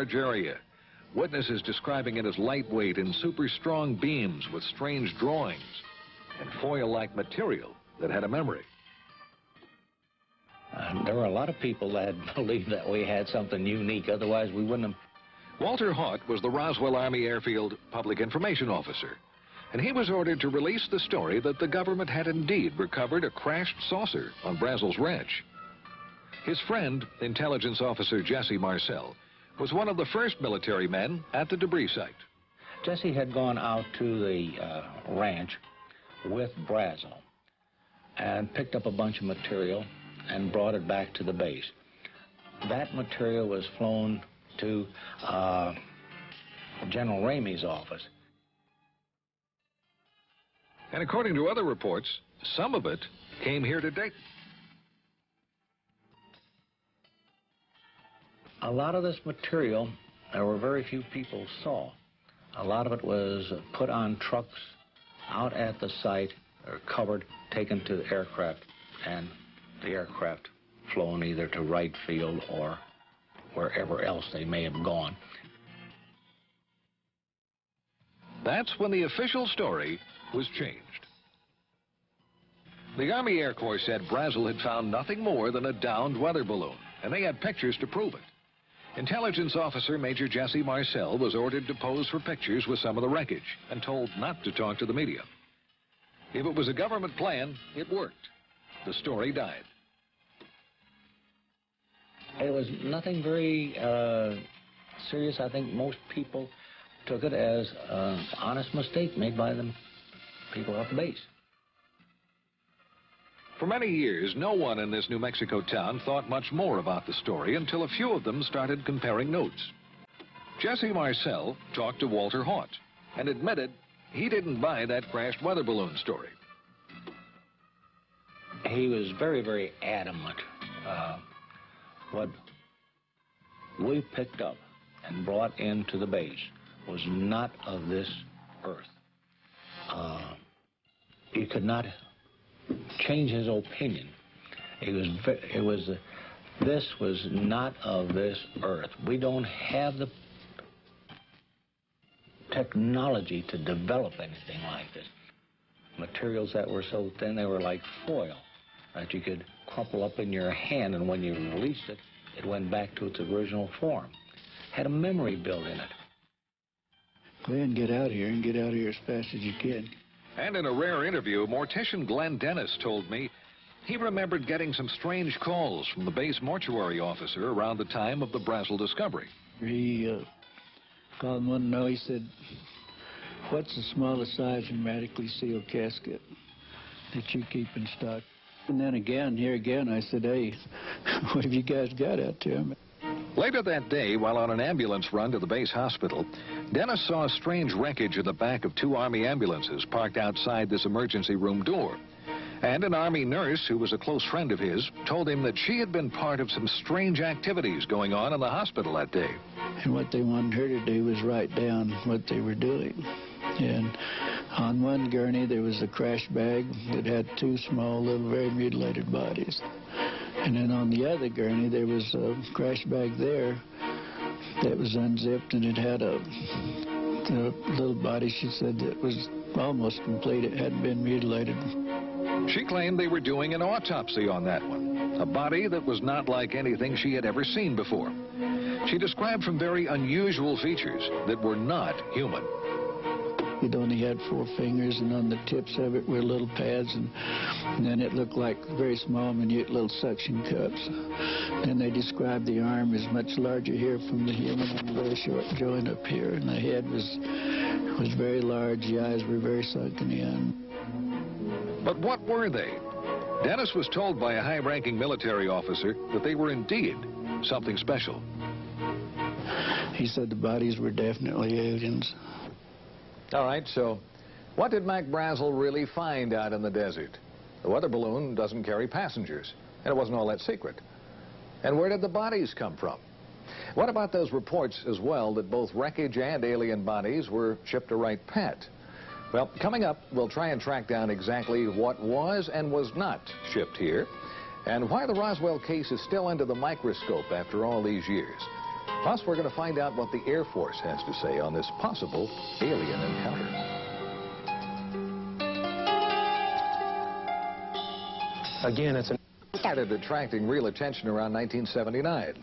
large area. Witnesses describing it as lightweight and super strong beams with strange drawings and foil-like material that had a memory. There were a lot of people that believed that we had something unique, otherwise we wouldn't have. Walter Haut was the Roswell Army Airfield Public Information Officer, and he was ordered to release the story that the government had indeed recovered a crashed saucer on Brazel's ranch. His friend, intelligence officer Jesse Marcel, was one of the first military men at the debris site. Jesse had gone out to the ranch with Brazel and picked up a bunch of material and brought it back to the base. That material was flown to General Ramey's office. And according to other reports, some of it came here to Dayton. A lot of this material, there were very few people saw. A lot of it was put on trucks out at the site, or covered, taken to the aircraft, and the aircraft flown either to Wright Field or wherever else they may have gone. That's when the official story was changed. The Army Air Corps said Brazel had found nothing more than a downed weather balloon, and they had pictures to prove it. Intelligence officer Major Jesse Marcel was ordered to pose for pictures with some of the wreckage and told not to talk to the media. If it was a government plan, it worked. The story died. It was nothing very serious. I think most people took it as an honest mistake made by the people off the base. For many years, no one in this New Mexico town thought much more about the story until a few of them started comparing notes. Jesse Marcel talked to Walter Haut and admitted he didn't buy that crashed weather balloon story. He was very, very adamant. What we picked up and brought into the base was not of this earth. You could not change his opinion. This was not of this earth. We don't have the technology to develop anything like this. Materials that were so thin they were like foil that you could crumple up in your hand, and when you released it, it went back to its original form. Had a memory built in it. Go ahead and get out of here, and get out of here as fast as you can. And in a rare interview, mortician Glenn Dennis told me he remembered getting some strange calls from the base mortuary officer around the time of the Brazel discovery. He called one to know. He said, "What's the smallest size hermetically sealed casket that you keep in stock?" And then again, here again, I said, "Hey, what have you guys got out there?" Later that day, while on an ambulance run to the base hospital, Dennis saw strange wreckage in the back of 2 Army ambulances parked outside this emergency room door. And an Army nurse, who was a close friend of his, told him that she had been part of some strange activities going on in the hospital that day. And what they wanted her to do was write down what they were doing. And on one gurney, there was a crash bag that had 2 small, little, very mutilated bodies. And then on the other gurney, there was a crash bag there that was unzipped, and it had a little body, she said, that was almost complete. It hadn't been mutilated. She claimed they were doing an autopsy on that one, a body that was not like anything she had ever seen before. She described some very unusual features that were not human. It only had 4 fingers, and on the tips of it were little pads, and then it looked like very small, minute little suction cups. Then they described the arm as much larger here from the human, and a very short joint up here, and the head was very large. The eyes were very sunken in. But what were they? Dennis was told by a high-ranking military officer that they were indeed something special. He said the bodies were definitely aliens. All right, so what did Mac Brazel really find out in the desert? The weather balloon doesn't carry passengers, and it wasn't all that secret. And where did the bodies come from? What about those reports as well that both wreckage and alien bodies were shipped to Wright Pat? Well, coming up, we'll try and track down exactly what was and was not shipped here, and why the Roswell case is still under the microscope after all these years. Plus, we're going to find out what the Air Force has to say on this possible alien encounter. Again, it's started attracting real attention around 1979,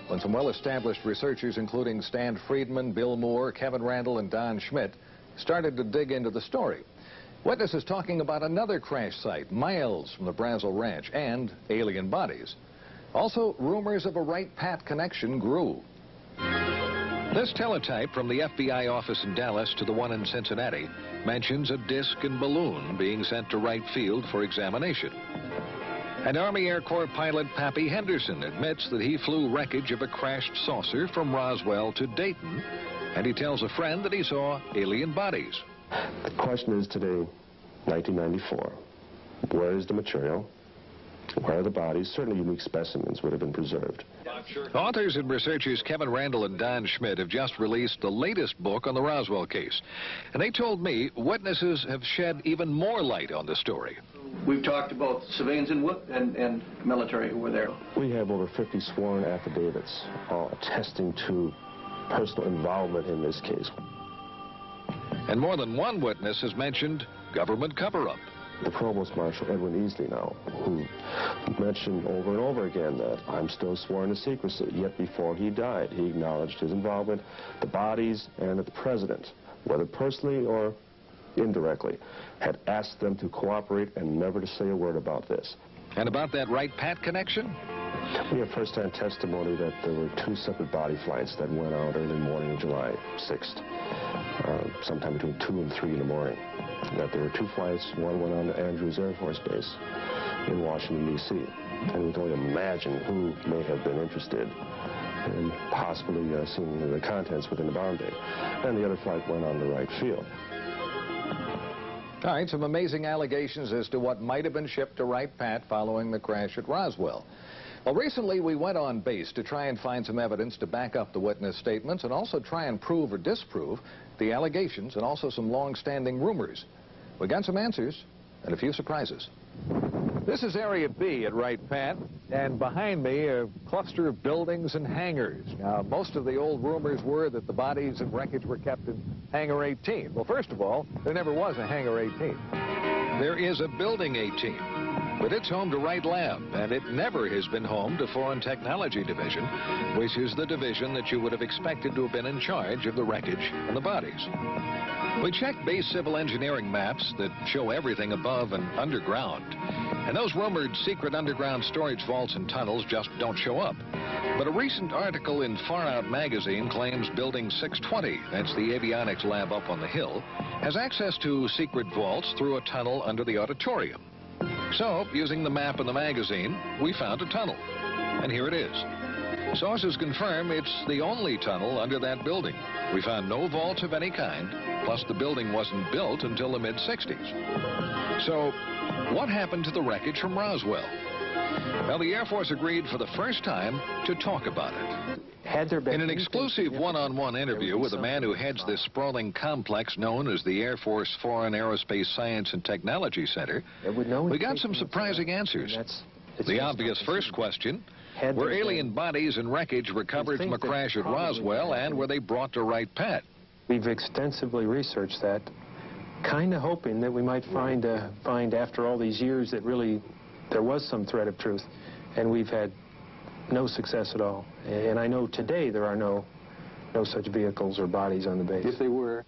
when some well-established researchers, including Stan Friedman, Bill Moore, Kevin Randall, and Don Schmidt, started to dig into the story. Witnesses talking about another crash site miles from the Brazel Ranch and alien bodies. Also, rumors of a Wright-Pat connection grew. This teletype from the FBI office in Dallas to the one in Cincinnati mentions a disc and balloon being sent to Wright Field for examination. And Army Air Corps pilot Pappy Henderson admits that he flew wreckage of a crashed saucer from Roswell to Dayton, and he tells a friend that he saw alien bodies. The question is today, 1994, where is the material? Where are the bodies? Certainly unique specimens would have been preserved. Authors and researchers Kevin Randall and Don Schmidt have just released the latest book on the Roswell case. And they told me witnesses have shed even more light on the story. We've talked to both civilians and military who were there. We have over 50 sworn affidavits all attesting to personal involvement in this case. And more than one witness has mentioned government cover-up. The Provost Marshal Edwin Easley now, who mentioned over and over again that I'm still sworn to secrecy, yet before he died, he acknowledged his involvement, the bodies, and that the President, whether personally or indirectly, had asked them to cooperate and never to say a word about this. And about that Wright-Pat connection? We have first-hand testimony that there were two separate body flights that went out early morning of July 6th, sometime between 2 and 3 in the morning. That there were two flights, one went on to Andrews Air Force Base in Washington, D.C. And we can only imagine who may have been interested in possibly seeing the contents within the bomb bay. And the other flight went on to Wright Field. All right, some amazing allegations as to what might have been shipped to Wright-Pat following the crash at Roswell. Well, recently we went on base to try and find some evidence to back up the witness statements and also try and prove or disprove the allegations and also some long-standing rumors. We got some answers and a few surprises. This is Area B at Wright-Pat, and behind me a cluster of buildings and hangars. Now, most of the old rumors were that the bodies and wreckage were kept in Hangar 18. Well, first of all, there never was a Hangar 18. There is a Building 18. But it's home to Wright Lab, and it never has been home to Foreign Technology Division, which is the division that you would have expected to have been in charge of the wreckage and the bodies. We checked base civil engineering maps that show everything above and underground, and those rumored secret underground storage vaults and tunnels just don't show up. But a recent article in Far Out magazine claims Building 620, that's the avionics lab up on the hill, has access to secret vaults through a tunnel under the auditorium. So, using the map in the magazine, we found a tunnel. And here it is. Sources confirm it's the only tunnel under that building. We found no vaults of any kind, plus the building wasn't built until the mid-60s. So, what happened to the wreckage from Roswell? Well, the Air Force agreed for the first time to talk about it. In an exclusive one-on-one interview with a man who heads this sprawling complex known as the Air Force Foreign Aerospace Science and Technology Center, we got some surprising answers. The obvious first question, were alien bodies and wreckage recovered from a crash at Roswell, and were they brought to Wright-Pat? We've extensively researched that, kind of hoping that we might find after all these years that really there was some thread of truth, and we've had no success at all. And I know today there are no such vehicles or bodies on the base. If they were.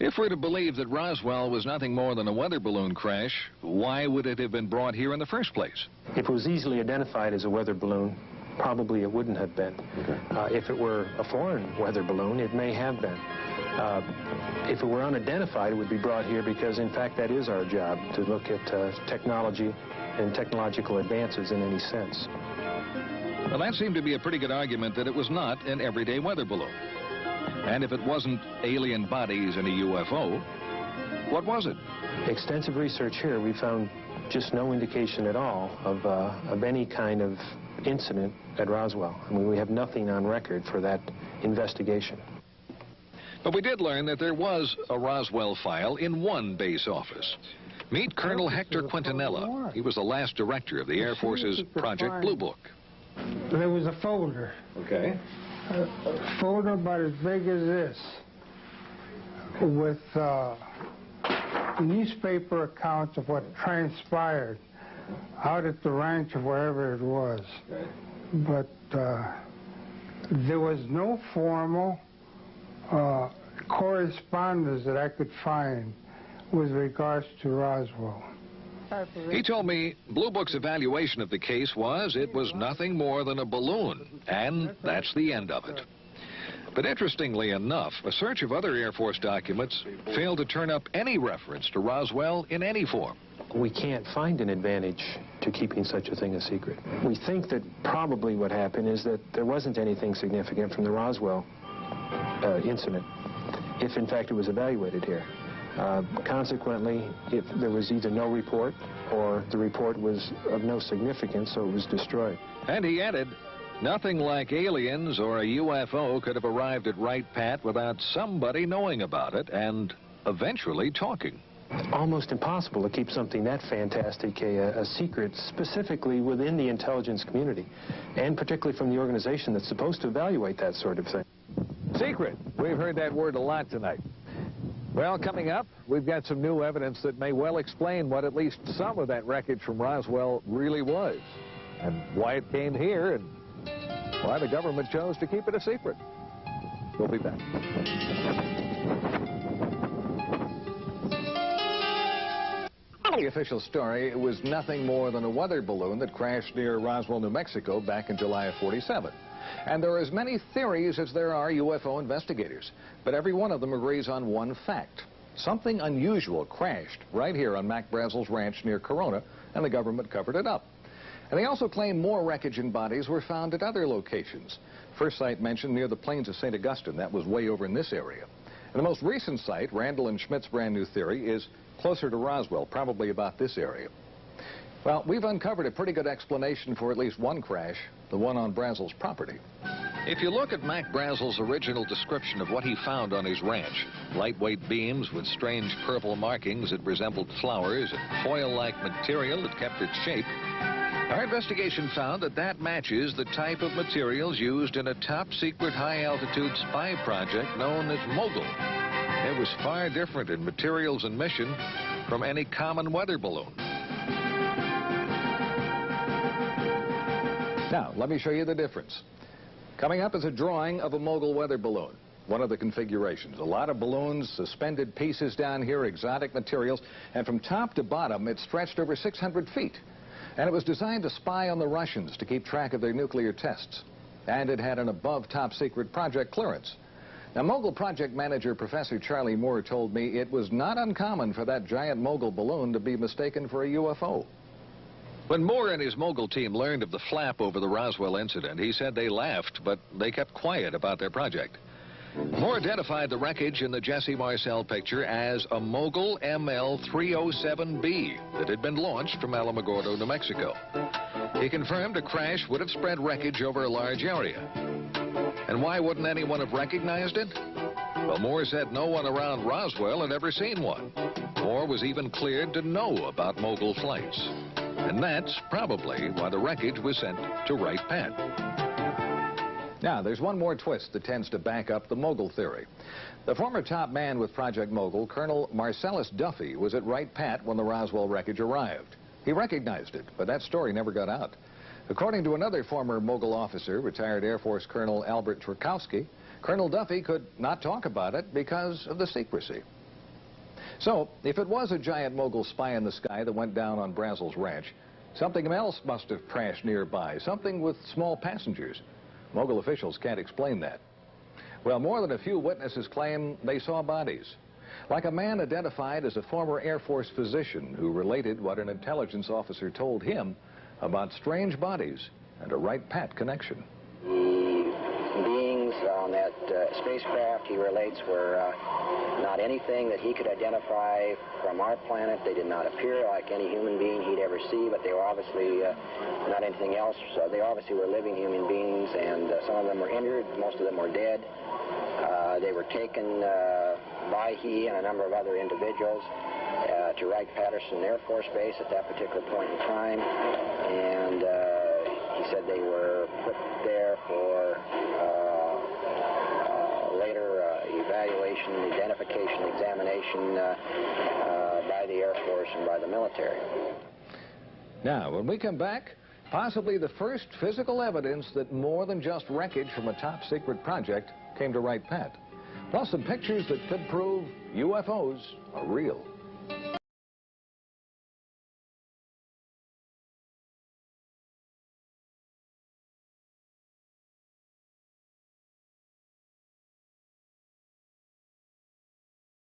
If we're to believe that Roswell was nothing more than a weather balloon crash, why would it have been brought here in the first place? If it was easily identified as a weather balloon, probably it wouldn't have been. If it were a foreign weather balloon, it may have been. If it were unidentified, it would be brought here because, in fact, that is our job, to look at technology and technological advances in any sense. Well, that seemed to be a pretty good argument that it was not an everyday weather balloon. And if it wasn't alien bodies in a UFO, what was it? Extensive research here, we found just no indication at all of any kind of incident at Roswell. I mean, we have nothing on record for that investigation. But we did learn that there was a Roswell file in one base office. Meet Colonel Hector Quintanilla. He was the last director of the Air Force's Project Blue Book. There was a folder. Okay. a photo about as big as this with newspaper accounts of what transpired out at the ranch or wherever it was. But there was no formal correspondence that I could find with regards to Roswell. He told me Blue Book's evaluation of the case was it was nothing more than a balloon, and that's the end of it. But interestingly enough, a search of other Air Force documents failed to turn up any reference to Roswell in any form. We can't find an advantage to keeping such a thing a secret. We think that probably what happened is that there wasn't anything significant from the Roswell incident, if in fact it was evaluated here. Consequently, if there was either no report or the report was of no significance, so it was destroyed. And he added, nothing like aliens or a UFO could have arrived at Wright Pat without somebody knowing about it and eventually talking. Almost impossible to keep something that fantastic a secret, specifically within the intelligence community, and particularly from the organization that's supposed to evaluate that sort of thing. Secret. We've heard that word a lot tonight. Well, coming up, we've got some new evidence that may well explain what at least some of that wreckage from Roswell really was, and why it came here, and why the government chose to keep it a secret. We'll be back. The official story was nothing more than a weather balloon that crashed near Roswell, New Mexico back in July of '47. And there are as many theories as there are UFO investigators, but every one of them agrees on one fact. Something unusual crashed right here on Mac Brazel's ranch near Corona, and the government covered it up. And they also claim more wreckage and bodies were found at other locations. First site mentioned near the plains of St. Augustine. That was way over in this area. And the most recent site, Randall and Schmidt's brand new theory, is closer to Roswell, probably about this area. Well, we've uncovered a pretty good explanation for at least one crash, the one on Brazel's property. If you look at Mac Brazel's original description of what he found on his ranch, lightweight beams with strange purple markings that resembled flowers and foil-like material that kept its shape, our investigation found that that matches the type of materials used in a top-secret high-altitude spy project known as Mogul. It was far different in materials and mission from any common weather balloon. Now, let me show you the difference. Coming up is a drawing of a Mogul weather balloon, one of the configurations. A lot of balloons, suspended pieces down here, exotic materials, and from top to bottom, it stretched over 600 feet. And it was designed to spy on the Russians to keep track of their nuclear tests. And it had an above top-secret project clearance. Now, Mogul project manager Professor Charlie Moore told me it was not uncommon for that giant Mogul balloon to be mistaken for a UFO. When Moore and his Mogul team learned of the flap over the Roswell incident, he said they laughed, but they kept quiet about their project. Moore identified the wreckage in the Jesse Marcel picture as a Mogul ML-307B that had been launched from Alamogordo, New Mexico. He confirmed a crash would have spread wreckage over a large area. And why wouldn't anyone have recognized it? Well, Moore said no one around Roswell had ever seen one. Moore was even cleared to know about Mogul flights. And that's probably why the wreckage was sent to Wright Pat. Now, there's one more twist that tends to back up the Mogul theory. The former top man with Project Mogul, Colonel Marcellus Duffy, was at Wright Pat when the Roswell wreckage arrived. He recognized it, but that story never got out. According to another former Mogul officer, retired Air Force Colonel Albert Trukowski, Colonel Duffy could not talk about it because of the secrecy. So, if it was a giant Mogul spy in the sky that went down on Brazel's ranch, something else must have crashed nearby, something with small passengers. Mogul officials can't explain that. Well, more than a few witnesses claim they saw bodies. Like a man identified as a former Air Force physician who related what an intelligence officer told him about strange bodies and a Wright Pat connection. The beings on that spacecraft, he relates, were not anything that he could identify from our planet. They did not appear like any human being he'd ever see, but they were obviously not anything else. They obviously were living human beings, and some of them were injured, most of them were dead. They were taken by he and a number of other individuals to Wright-Patterson Air Force Base at that particular point in time, and he said they were put there for later evaluation, identification, examination by the Air Force and by the military. Now, when we come back, possibly the first physical evidence that more than just wreckage from a top-secret project came to Wright Pat. Plus some pictures that could prove UFOs are real.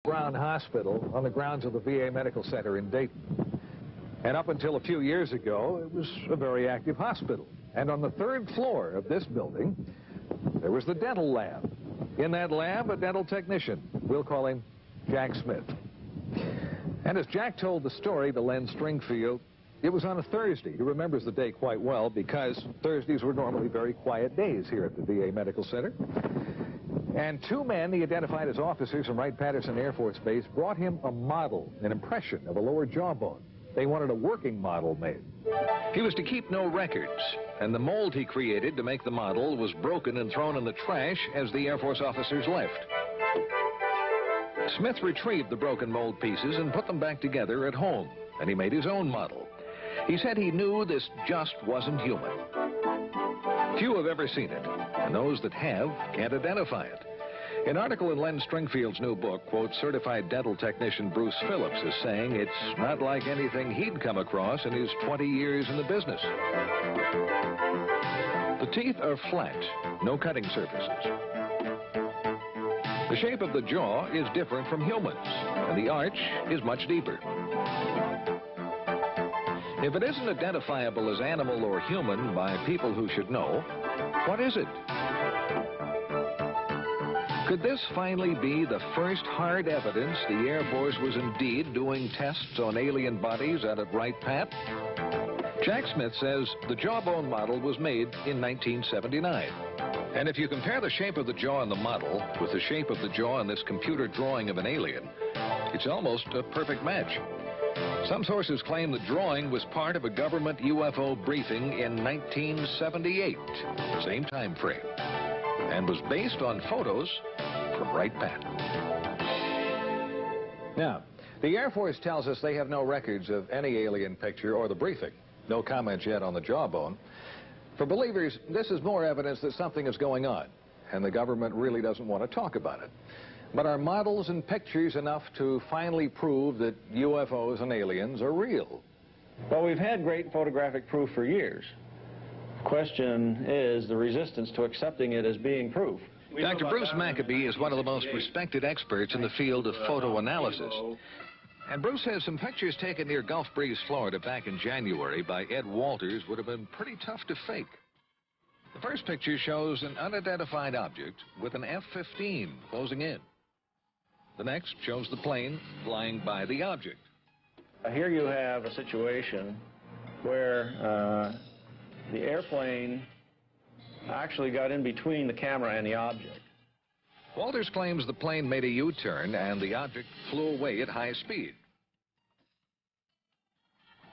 Brown Hospital on the grounds of the VA Medical Center in Dayton. And up until a few years ago, it was a very active hospital. And on the 3rd floor of this building, there was the dental lab. In that lab, a dental technician. We'll call him Jack Smith. And as Jack told the story to Len Stringfield, it was on a Thursday. He remembers the day quite well because Thursdays were normally very quiet days here at the VA Medical Center. And 2 men he identified as officers from Wright-Patterson Air Force Base brought him a model, an impression of a lower jawbone. They wanted a working model made. He was to keep no records, and the mold he created to make the model was broken and thrown in the trash as the Air Force officers left. Smith retrieved the broken mold pieces and put them back together at home, and he made his own model. He said he knew this just wasn't human. Few have ever seen it, and those that have can't identify it. An article in Len Stringfield's new book quotes certified dental technician Bruce Phillips as saying it's not like anything he'd come across in his 20 years in the business. The teeth are flat, no cutting surfaces. The shape of the jaw is different from humans, and the arch is much deeper. If it isn't identifiable as animal or human by people who should know, what is it? Could this finally be the first hard evidence the Air Force was indeed doing tests on alien bodies out at Wright Pat? Jack Smith says the jawbone model was made in 1979. And if you compare the shape of the jaw in the model with the shape of the jaw in this computer drawing of an alien, it's almost a perfect match. Some sources claim the drawing was part of a government UFO briefing in 1978, same time frame, and was based on photos from Wright Pat. Now, the Air Force tells us they have no records of any alien picture or the briefing. No comments yet on the jawbone. For believers, this is more evidence that something is going on, and the government really doesn't want to talk about it. But are models and pictures enough to finally prove that UFOs and aliens are real? Well, we've had great photographic proof for years. The question is the resistance to accepting it as being proof. Dr. Bruce Maccabee is one of the most respected experts in the field of photo analysis. And Bruce says some pictures taken near Gulf Breeze, Florida back in January by Ed Walters would have been pretty tough to fake. The first picture shows an unidentified object with an F-15 closing in. The next shows the plane flying by the object. Here you have a situation where the airplane actually got in between the camera and the object. Walters claims the plane made a U-turn and the object flew away at high speed.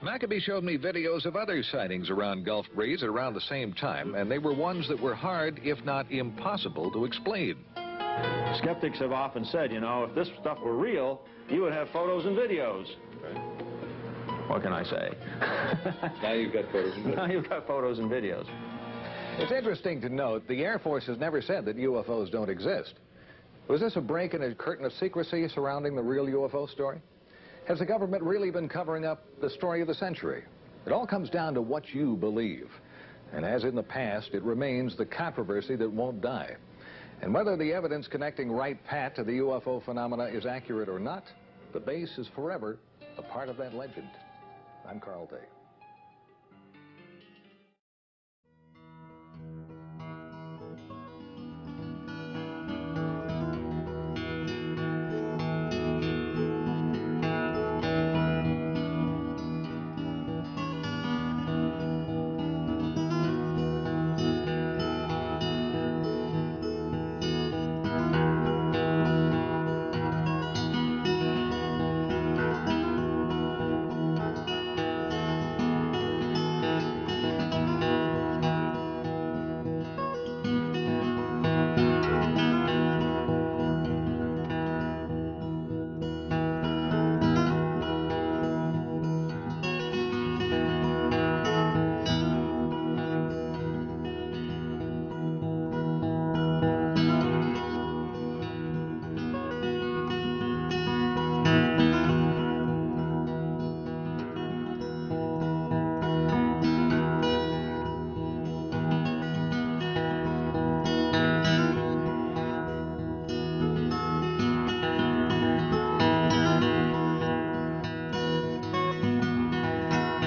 Maccabee showed me videos of other sightings around Gulf Breeze at around the same time, and they were ones that were hard, if not impossible, to explain. Skeptics have often said, you know, if this stuff were real, you would have photos and videos. What can I say? Now you've got photos and videos. Now you've got photos and videos. It's interesting to note the Air Force has never said that UFOs don't exist. Was this a break in a curtain of secrecy surrounding the real UFO story? Has the government really been covering up the story of the century? It all comes down to what you believe. And as in the past, it remains the controversy that won't die. And whether the evidence connecting Wright Pat to the UFO phenomena is accurate or not, the base is forever a part of that legend. I'm Carl Day.